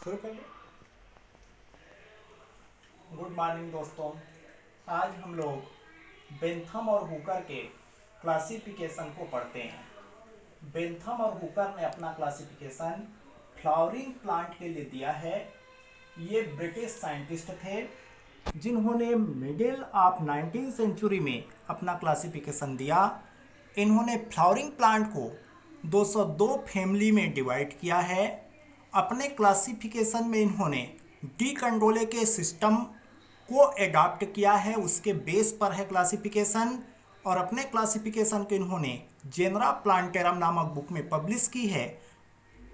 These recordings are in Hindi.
शुरू कर ले। गुड मॉर्निंग दोस्तों। आज हम लोग बेंथम और हुकर के क्लासिफिकेशन को पढ़ते हैं। बेंथम और हुकर ने अपना क्लासिफिकेशन फ्लावरिंग प्लांट के लिए दिया है। ये ब्रिटिश साइंटिस्ट थे जिन्होंने मिडिल ऑफ 19th सेंचुरी में अपना क्लासिफिकेशन दिया। इन्होंने फ्लावरिंग प्लांट को 202 फैमिली में डिवाइड किया है। अपने क्लासिफिकेशन में इन्होंने डी कंडोले के सिस्टम को एडॉप्ट किया है, उसके बेस पर है क्लासिफिकेशन। और अपने क्लासिफिकेशन को इन्होंने जेनरा प्लांटेरम नामक बुक में पब्लिश की है।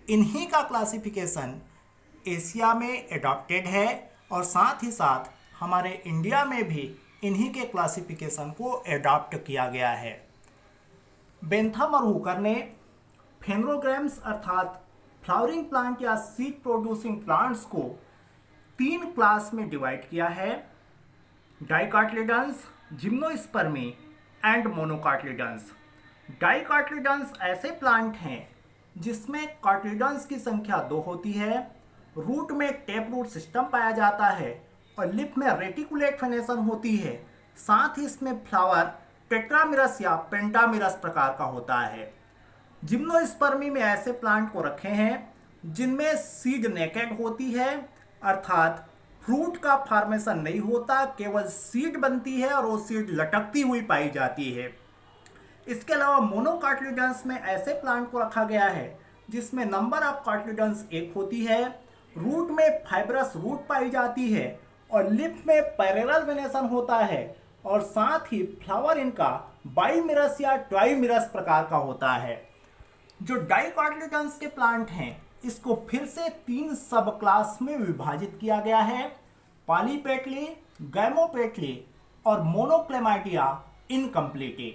इन्हीं का क्लासिफिकेशन एशिया में एडॉप्टेड है और साथ ही साथ हमारे इंडिया में भी इन्हीं के क्लासिफिकेशन को एडॉप्ट किया गया है। बेंथम और हुकर ने फेनोग्राम्स अर्थात फ्लावरिंग प्लांट या सीड प्रोड्यूसिंग प्लांट्स को 3 क्लास में डिवाइड किया है: डाइकार्टिलिडन्स, जिम्नोस्पर्मी एंड मोनोकार्टिलिडन्स। डाइकार्टिलिडन्स ऐसे प्लांट हैं जिसमें कार्टिलिडन्स की संख्या 2 होती है, रूट में टेप रूट सिस्टम पाया जाता है और लिप में रेटिकुलेट फेनेशन होती है। साथ ही इसमें फ्लावर टेट्रामेरस या पेंटामेरस प्रकार का होता है। जिम्नोस्पर्मी में ऐसे प्लांट को रखे हैं जिनमें सीड नेकेड होती है, अर्थात फ्रूट का फॉर्मेशन नहीं होता, केवल सीड बनती है और वो सीड लटकती हुई पाई जाती है। इसके अलावा मोनोकार्टिलिडन्स में ऐसे प्लांट को रखा गया है जिसमें नंबर ऑफ कार्टिलिडन्स 1 होती है, रूट में फाइब्रस रूट पाई जाती है और लिप में पैरेलल वेनेशन होता है और साथ ही फ्लावर इनका बाइमिरस या ट्राइमिरस प्रकार का होता है। जो डाइकार्टिलिडन्स के प्लांट हैं इसको फिर से 3 सब क्लास में विभाजित किया गया है: पॉलीपेटली, गैमोपेटली और मोनोक्लेमाइडिया इनकम्प्लीटी।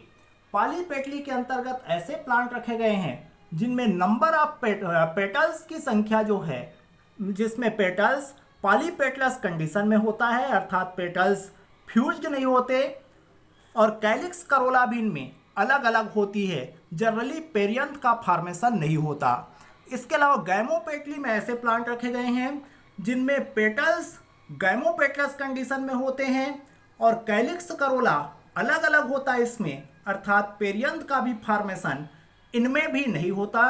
पॉलीपेटली के अंतर्गत ऐसे प्लांट रखे गए हैं जिनमें नंबर ऑफ पेटल्स की संख्या जो है, जिसमें पेटल्स पॉलीपेटलस कंडीशन में होता है, अर्थात पेटल्स फ्यूज्ड नहीं होते, और कैलिक्स करोला भी इनमें अलग अलग होती है। जनरली पेरियंथ का फॉर्मेशन नहीं होता। इसके अलावा गैमोपेटली में ऐसे प्लांट रखे गए हैं जिनमें पेटल्स गैमोपेटलस कंडीशन में होते हैं और कैलिक्स करोला अलग अलग होता है इसमें, अर्थात पेरियंथ का भी फॉर्मेशन इनमें भी नहीं होता।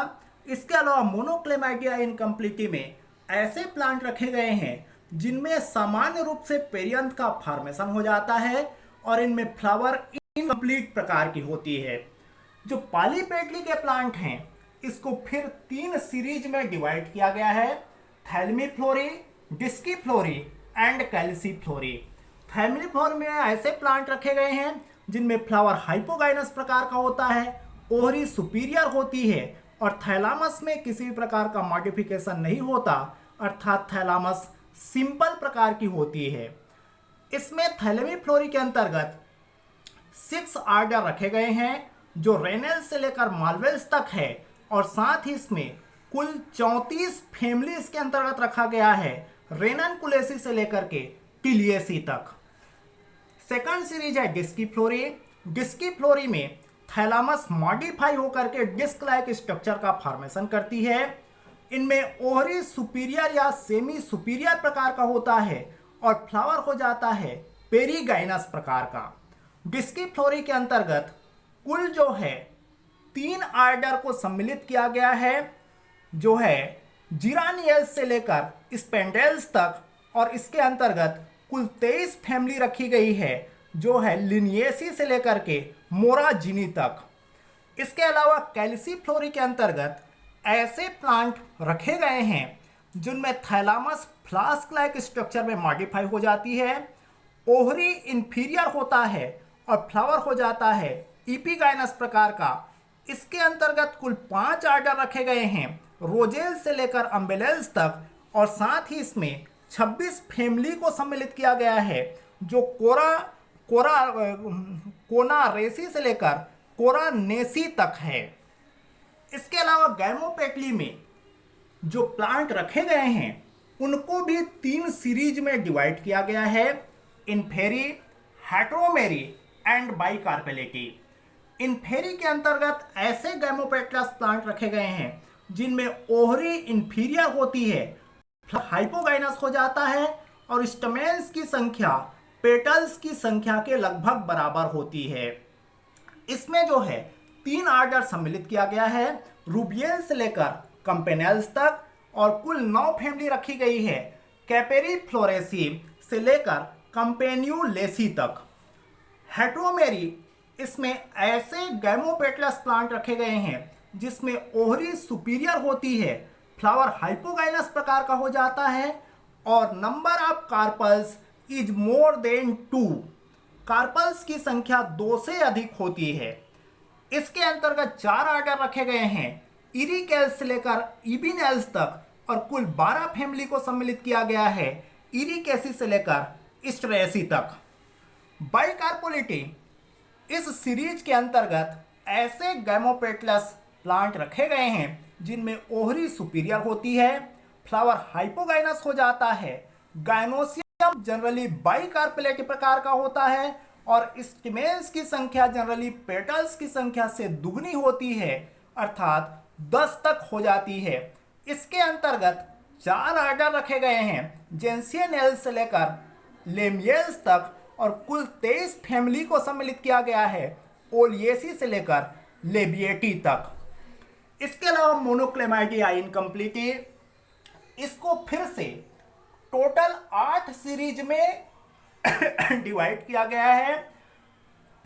इसके अलावा मोनोक्लेमाइडिया इनकम्प्लीटी में ऐसे प्लांट रखे गए हैं जिनमें सामान्य रूप से पेरियंथ का फॉर्मेशन हो जाता है और इनमें फ्लावर इनकम्प्लीट प्रकार की होती है। जो पॉलीपेटली के प्लांट हैं इसको फिर 3 सीरीज में डिवाइड किया गया है: थैलमीफ्लोरी, डिस्कीफ्लोरी एंड कैल्सीफ्लोरी। थैलमीफ्लोरी में ऐसे प्लांट रखे गए हैं जिनमें फ्लावर हाइपोगाइनस प्रकार का होता है, ओहरी सुपीरियर होती है और थैलामस में किसी भी प्रकार का मॉडिफिकेशन नहीं होता, अर्थात थैलामस सिंपल प्रकार की होती है। इसमें थैलेमीफ्लोरी के अंतर्गत 6 आर्डर रखे गए हैं जो रेनेल से लेकर मालवेल्स तक है और साथ ही इसमें कुल 34 फैमिली इसके अंतर्गत रखा गया है, रेननकुलेसी से लेकर के टिलियेसी तक। सेकंड सीरीज है डिस्कीफ्लोरी। डिस्कीफ्लोरी में थैलामस मॉडिफाई होकर के डिस्क लाइक स्ट्रक्चर का फॉर्मेशन करती है। इनमें ओहरी सुपीरियर या सेमी सुपीरियर प्रकार का होता है और फ्लावर हो जाता है पेरीगाइनस प्रकार का। डिस्कीफ्लोरी के अंतर्गत कुल जो है 3 आर्डर को सम्मिलित किया गया है, जो है जिरानियल्स से लेकर स्पेंडेल्स तक, और इसके अंतर्गत कुल 23 फैमिली रखी गई है जो है लिनियेसी से लेकर के मोराजिनी तक। इसके अलावा कैल्सीफ्लोरी के अंतर्गत ऐसे प्लांट रखे गए हैं जिनमें थैलामस फ्लास्क लाइक स्ट्रक्चर में मॉडिफाई हो जाती है, ओहरी इंफीरियर होता है और फ्लावर हो जाता है इपीगाइनस प्रकार का। इसके अंतर्गत कुल 5 आर्डर रखे गए हैं रोजेल से लेकर अम्बेलेल्स तक और साथ ही इसमें 26 फैमिली को सम्मिलित किया गया है जो कोनारेसी से लेकर कोरानेसी तक है। इसके अलावा गैमोपेटली में जो प्लांट रखे गए हैं उनको भी 3 सीरीज में डिवाइड किया गया है: इन्फेरी, हेट्रोमेरी एंड बाइकार्पेलेटी। इन्फेरी के अंतर्गत ऐसे गैमोपेटलस प्लांट रखे गए हैं जिनमें ओहरी इंफीरियर होती है हाइपोगाइनस हो जाता है और स्टमेन्स की संख्या पेटल्स की संख्या के लगभग बराबर होती है। इसमें जो है 3 आर्डर सम्मिलित किया गया है, रूबियल से लेकर कंपेनेल्स तक, और कुल 9 फैमिली रखी गई है, कैपेरीफ्लोरेसी से लेकर कंपेन्यूलेसी तक। हेट्रोमेरी, इसमें ऐसे गैमोपेटलस प्लांट रखे गए हैं जिसमें ओहरी सुपीरियर होती है, फ्लावर हाइपोगाइनस प्रकार का हो जाता है, और number of carpels is more than 2, carpels की संख्या 2 से अधिक होती है। इसके अंतर्गत 4 आर्डर रखे गए हैं, इरिकेल्स से लेकर इबिनेल्स तक, और कुल 12 फैमिली को सम्मिलित किया गया है, इरिकेसी से लेकर स्ट्रेसी तक। बाइकार्पोलिटी, इस सीरीज के अंतर्गत ऐसे गैमोपेटलस प्लांट रखे गए हैं जिनमें ओहरी सुपीरियर होती है, फ्लावर हाइपोगाइनस हो जाता है, गाइनोसियम जनरली बाइकार्पेलेटी प्रकार का होता है, और स्टिमेल्स की संख्या जनरली पेटल्स की संख्या से दुगनी होती है, अर्थात 10 तक हो जाती है। इसके अंतर्गत 4 आर्डर रखे गए हैं, जेंसियनेल्स से लेकर लेमियल्स तक, और कुल 23 फैमिली को सम्मिलित किया गया है, ओलियेसी से लेकर लेबिएटी तक। इसके अलावा मोनोक्लेमाइडिया इनकम्प्लीटी, इसको फिर से टोटल 8 सीरीज में डिवाइड किया गया है।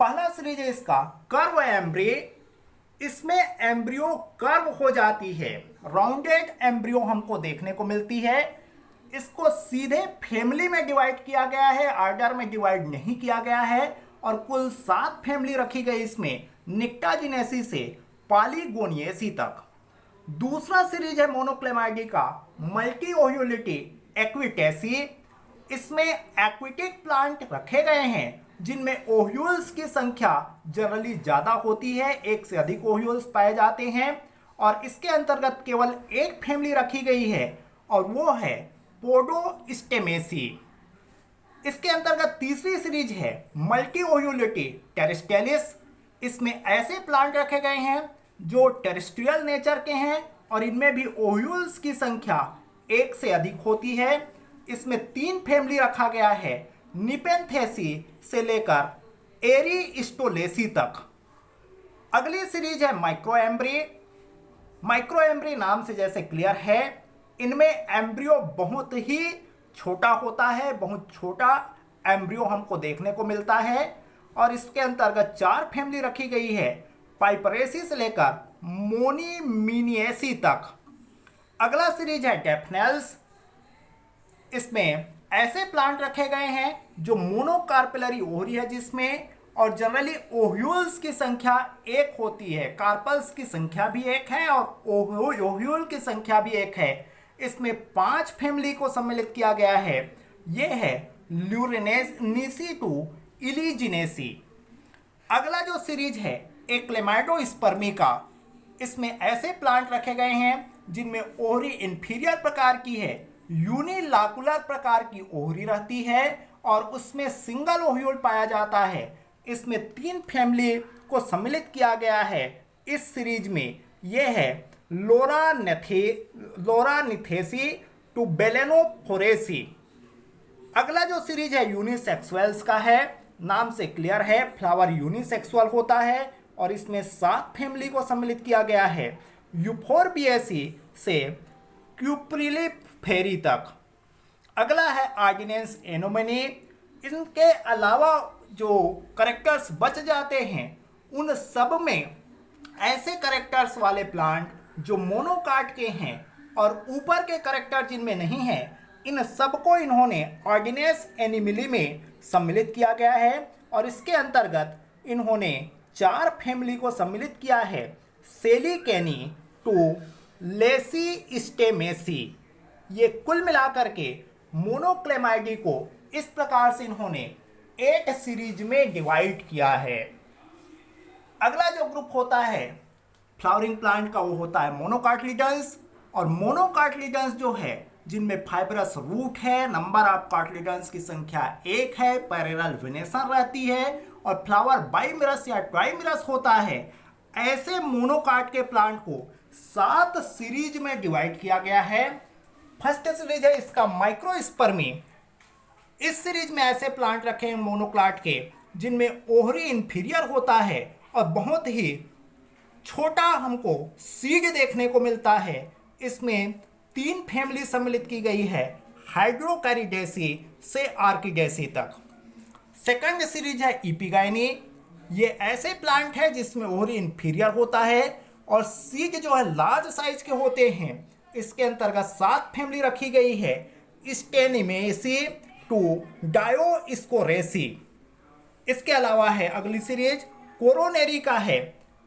पहला सीरीज है इसका कर्व एम्ब्री, इसमें एम्ब्रियो कर्व हो जाती है, राउंडेड एम्ब्रियो हमको देखने को मिलती है। इसको सीधे फैमिली में डिवाइड किया गया है, आर्डर में डिवाइड नहीं किया गया है, और कुल 7 फैमिली रखी गई इसमें, निक्टाजिनेसी से पॉलीगोनियेसी तक। दूसरा सीरीज है मोनोक्लेमाइडी का मल्टी ओह्यूलिटी एक्विटेसी, इसमें एक्विटिक प्लांट रखे गए हैं जिनमें ओह्यूल्स की संख्या जनरली ज़्यादा होती है, एक से अधिक ओह्यूल्स पाए जाते हैं, और इसके अंतर्गत केवल एक फैमिली रखी गई है और वो है पोडोस्टेमेसी। इसके अंतर्गत तीसरी सीरीज है मल्टी ओह्यूलिटी टेरेस्टेलिस, इसमें ऐसे प्लांट रखे गए हैं जो टेरेस्ट्रियल नेचर के हैं और इनमें भी ओह्यूल्स की संख्या एक से अधिक होती है। इसमें 3 फैमिली रखा गया है, निपेंथेसी से लेकर एरिस्टोलेसी तक। अगली सीरीज है माइक्रोएम्ब्री। माइक्रोएम्ब्री नाम से जैसे क्लियर है, इनमें एम्ब्रियो बहुत ही छोटा होता है, बहुत छोटा एम्ब्रियो हमको देखने को मिलता है, और इसके अंतर्गत 4 फैमिली रखी गई है, पाइपरेसी से लेकर मोनीमिनिएसी तक। अगला सीरीज है डेफनेल्स, इसमें ऐसे प्लांट रखे गए हैं जो मोनोकार्पेलरी ओहरी है जिसमें, और जनरली ओह्यूल्स की संख्या 1 होती है, कार्पल्स की संख्या भी 1 है और ओह्यूल की संख्या भी 1 है। इसमें 5 फैमिली को सम्मिलित किया गया है, ये है ल्यूरिनेसी टू इलिजिनेसी। अगला जो सीरीज है एक्लेमाइडोस्पर्मी का, इसमें ऐसे प्लांट रखे गए हैं जिनमें ओहरी इंफीरियर प्रकार की है, यूनिलाकुलर प्रकार की ओहरी रहती है और उसमें सिंगल ओह्यूल पाया जाता है। इसमें 3 फैमिली को सम्मिलित किया गया है इस सीरीज में, यह है लोरानिथेसी टू बेलेनोफोरेसी। अगला जो सीरीज है यूनिसेक्सुअल्स का है, नाम से क्लियर है, फ्लावर यूनिसेक्सुअल होता है और इसमें 7 फैमिली को सम्मिलित किया गया है, यूफोरबिएसी से क्यूप्रिलिफेरी तक। अगला है आर्डिनेंस एनोमनी। इनके अलावा जो करेक्टर्स बच जाते हैं उन सब में ऐसे करेक्टर्स वाले प्लांट जो मोनोकाट के हैं और ऊपर के करेक्टर जिनमें नहीं है, इन सबको इन्होंने ऑर्डिनेंस एनिमिली में सम्मिलित किया गया है, और इसके अंतर्गत इन्होंने 4 फैमिली को सम्मिलित किया है, सेलिकेनी टू लेसिस्टेमेसी। ये कुल मिलाकर के मोनोक्लेमाइडी को इस प्रकार से इन्होंने 8 सीरीज में डिवाइड किया है। अगला जो ग्रुप होता है फ्लावरिंग प्लांट का, वो होता है मोनोकार्टिलिडन्स। और मोनोकार्टिलिडन्स जो है जिनमें फाइब्रस रूट है, नंबर ऑफ कार्टिलिडन्स की संख्या 1 है, पैरेलल वेनेसन रहती है और फ्लावर बाइमिरस या ट्राइमिरस होता है, ऐसे मोनोकार्ट के प्लांट को 7 सीरीज में डिवाइड किया गया है। फर्स्ट सीरीज है इसका माइक्रोस्पर्मी। इस सीरीज में ऐसे प्लांट रखे हैं मोनोक्लाट के जिनमें ओहरी इंफीरियर होता है और बहुत ही छोटा हमको सीड देखने को मिलता है। इसमें 3 फैमिली सम्मिलित की गई है, हाइड्रोकैरिडेसी से आर्किडेसी तक। सेकंड सीरीज है इपिगाइनी। ये ऐसे प्लांट है जिसमें ओहरी इंफीरियर होता है और सीड जो है लार्ज साइज के होते हैं। इसके अंतर्गत 7 फैमिली रखी गई है, स्टेनिमेसी टू डायोस्कोरेसी। इसके अलावा है अगली सीरीज कोरोनेरी का है।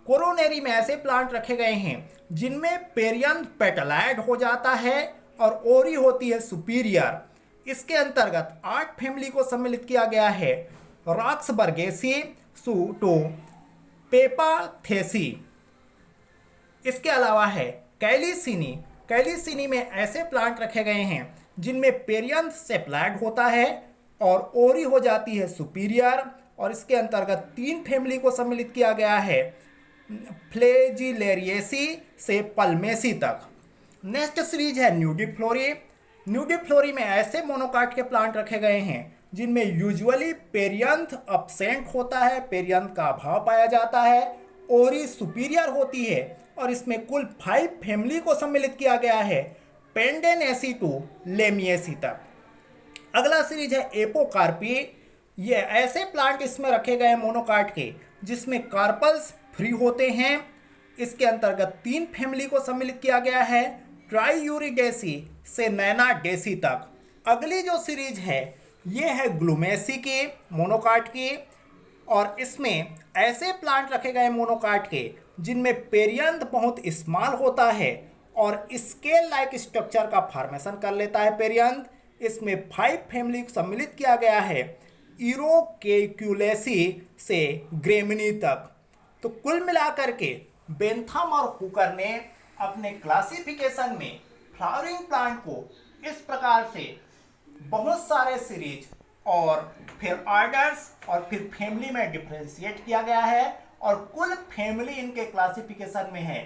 कोरोनेरी में ऐसे प्लांट रखे गए हैं जिनमें पेरियंथ पेटलाइड हो जाता है और ओरी होती है सुपीरियर। इसके अंतर्गत 8 फैमिली को सम्मिलित किया गया है, रॉक्सबर्गेसी टू पेपाथेसी। इसके अलावा है कैलिसिनी। कैलिसिनी में ऐसे प्लांट रखे गए हैं जिनमें पेरियंथ सेप्लाइड होता है और ओरी हो जाती है सुपीरियर और इसके अंतर्गत 3 फैमिली को सम्मिलित किया गया है, फ्लेजिलेरिएसी से पल्मेसी तक। नेक्स्ट सीरीज है न्यूडिफ्लोरी। न्यूडिफ्लोरी में ऐसे मोनोकाट के प्लांट रखे गए हैं जिनमें यूजुअली पेरियंथ एब्सेंट होता है, पेरियंथ का अभाव पाया जाता है, ओरी सुपीरियर होती है और इसमें कुल 5 फैमिली को सम्मिलित किया गया है, पेंडेनेसी टू लेमिएसी तक। अगला सीरीज है एपोकार्पी। ये ऐसे प्लांट इसमें रखे गए हैं मोनोकाट के जिसमें कार्पल्स फ्री होते हैं। इसके अंतर्गत 3 फैमिली को सम्मिलित किया गया है, ट्राईयूरिडेसी से नैनाडेसी तक। अगली जो सीरीज है ये है ग्लूमेसी की, मोनोकाट की, और इसमें ऐसे प्लांट रखे गए मोनोकाट के जिनमें पेरियंथ बहुत स्मॉल होता है और स्केल लाइक स्ट्रक्चर का फॉर्मेशन कर लेता है पेरियंथ। इसमें 5 फैमिली सम्मिलित किया गया है, इरोकेक्युलेसी से ग्रेमिनी तक। तो कुल मिलाकर के बेंथम और हुकर ने अपने क्लासिफिकेशन में फ्लावरिंग प्लांट को इस प्रकार से बहुत सारे सीरीज और फिर ऑर्डर्स और फिर फैमिली में डिफरेंशिएट किया गया है और कुल फैमिली इनके क्लासिफिकेशन में है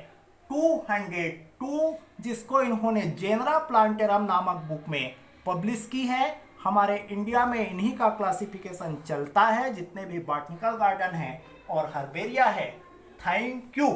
202, जिसको इन्होंने जेनरा प्लांटेरम नामक बुक में पब्लिश की है। हमारे इंडिया में इन्हीं का क्लासिफिकेशन चलता है, जितने भी बॉटनिकल गार्डन हैं और हर्बेरिया है। Thank you.